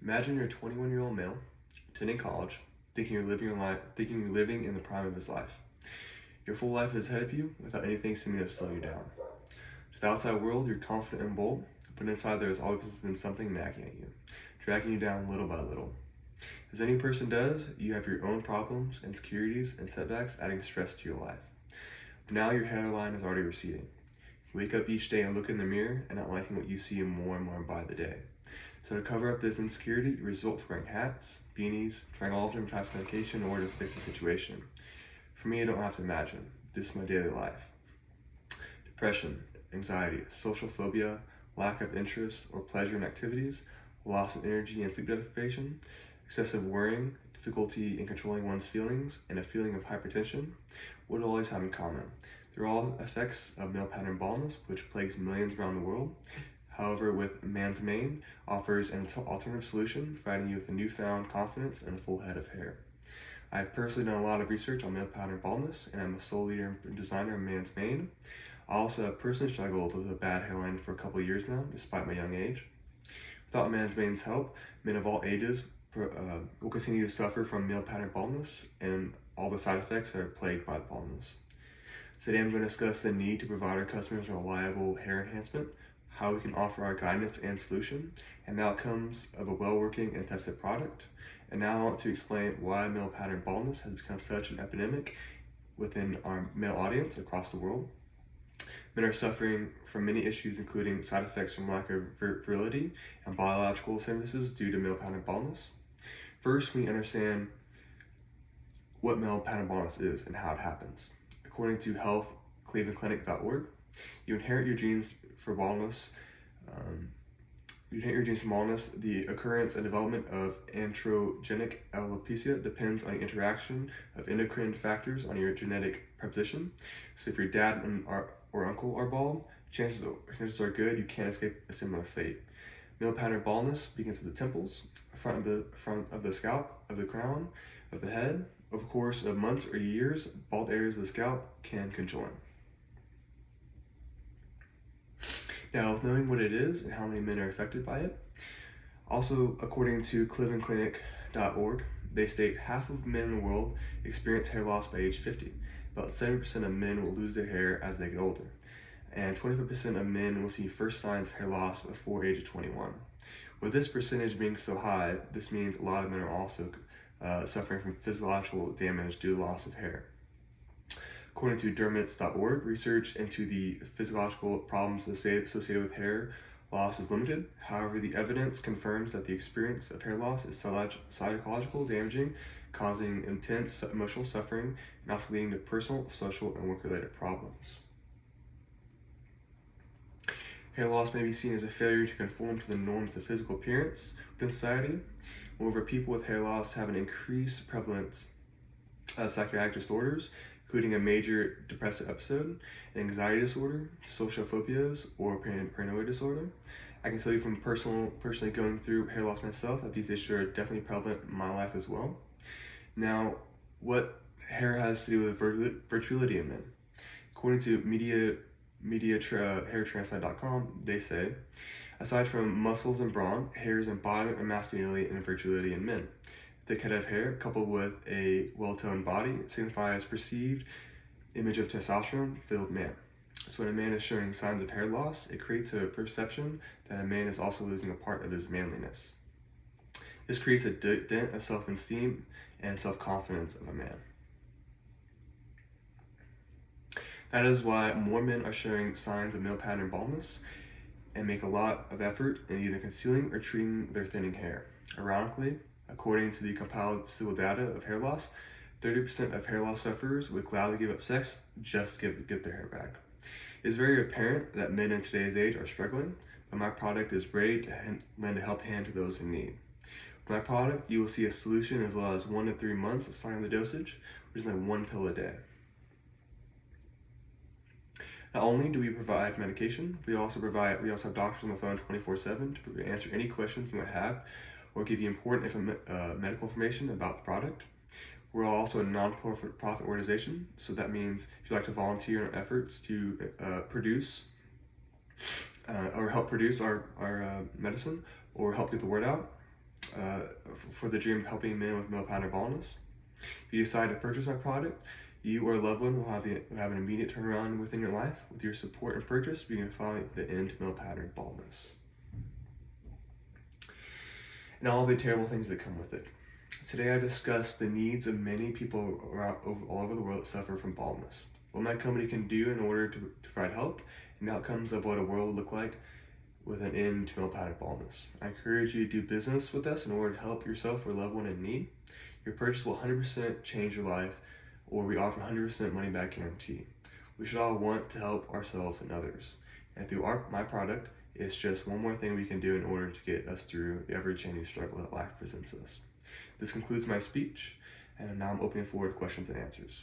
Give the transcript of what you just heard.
Imagine you're a 21-year-old male attending college, thinking you're living in the prime of his life. Your full life is ahead of you without anything seeming to slow you down. To the outside world, you're confident and bold, but inside there has always been something nagging at you, dragging you down little by little. As any person does, you have your own problems, insecurities, and setbacks adding stress to your life. But now your hairline is already receding. You wake up each day and look in the mirror and not liking what you see more and more by the day. So to cover up this insecurity, you resort to wearing hats, beanies, trying all different types of medication in order to fix the situation. For me, I don't have to imagine. This is my daily life. Depression, anxiety, social phobia, lack of interest or pleasure in activities, loss of energy and sleep deprivation, excessive worrying, difficulty in controlling one's feelings, and a feeling of hypertension, what do all these have in common? They're all effects of male pattern baldness, which plagues millions around the world. However, with Man's Mane offers an alternative solution, providing you with a newfound confidence and a full head of hair. I have personally done a lot of research on male pattern baldness, and I'm a sole leader and designer of Man's Mane. I also have personally struggled with a bad hairline for a couple of years now, despite my young age. Without Man's Mane's help, men of all ages will continue to suffer from male pattern baldness and all the side effects that are plagued by baldness. Today I'm going to discuss the need to provide our customers reliable hair enhancement, how we can offer our guidance and solution, and the outcomes of a well-working and tested product. And now I want to explain why male pattern baldness has become such an epidemic within our male audience across the world. Men are suffering from many issues, including side effects from lack of virility and biological services due to male pattern baldness. First, we understand what male pattern baldness is and how it happens. According to healthclevelandclinic.org, you inherit your genes for baldness. The occurrence and development of androgenic alopecia depends on the interaction of endocrine factors on your genetic preposition. So if your dad or uncle are bald, chances are good you can't escape a similar fate. Male pattern baldness begins at the temples, front of the scalp, of the crown, of the head. Over the course of months or years, bald areas of the scalp can conjoin. Now, with knowing what it is and how many men are affected by it, also according to clevelandclinic.org, they state half of men in the world experience hair loss by age 50. About 70% of men will lose their hair as they get older, and 25% of men will see first signs of hair loss before age of 21. With this percentage being so high, this means a lot of men are also suffering from physiological damage due to loss of hair. According to dermits.org, research into the physiological problems associated with hair loss is limited. However, the evidence confirms that the experience of hair loss is psychological, damaging, causing intense emotional suffering, and often leading to personal, social, and work-related problems. Hair loss may be seen as a failure to conform to the norms of physical appearance within society. Moreover, people with hair loss have an increased prevalence of psychiatric disorders, including a major depressive episode, an anxiety disorder, social phobias, or paranoid disorder. I can tell you from personally going through hair loss myself that these issues are definitely prevalent in my life as well. Now, what hair has to do with fertility in men? According to hairtransplant.com, they say, aside from muscles and brawn, hairs embody masculinity and fertility in men. Thick head of hair, coupled with a well-toned body, signifies perceived image of testosterone-filled man. So when a man is showing signs of hair loss, it creates a perception that a man is also losing a part of his manliness. This creates a dent of self-esteem and self-confidence of a man. That is why more men are showing signs of male pattern baldness and make a lot of effort in either concealing or treating their thinning hair. Ironically, according to the compiled statistical data of hair loss, 30% of hair loss sufferers would gladly give up sex just to get their hair back. It is very apparent that men in today's age are struggling, but my product is ready to lend a helping hand to those in need. With my product, you will see a solution as well as 1 to 3 months of slowing the dosage, which is like 1 pill a day. Not only do we provide medication, we also have doctors on the phone 24/7 to answer any questions you might have or give you important medical information about the product. We're also a non-profit organization, so that means if you'd like to volunteer in our efforts to produce or help produce our medicine or help get the word out, for the dream of helping men with male pattern baldness. If you decide to purchase my product, you or a loved one will have an immediate turnaround within your life. With your support and purchase, we can finally put an end to male pattern baldness and all the terrible things that come with it. Today I discuss the needs of many people all over the world that suffer from baldness, what my company can do in order to provide help, and the outcomes of what a world would look like with an end to male pattern baldness. I encourage you to do business with us in order to help yourself or loved one in need. Your purchase will 100% change your life, or we offer 100% money back guarantee. We should all want to help ourselves and others. And through my product, it's just one more thing we can do in order to get us through the ever-changing struggle that life presents us. This concludes my speech, and now I'm opening forward to questions and answers.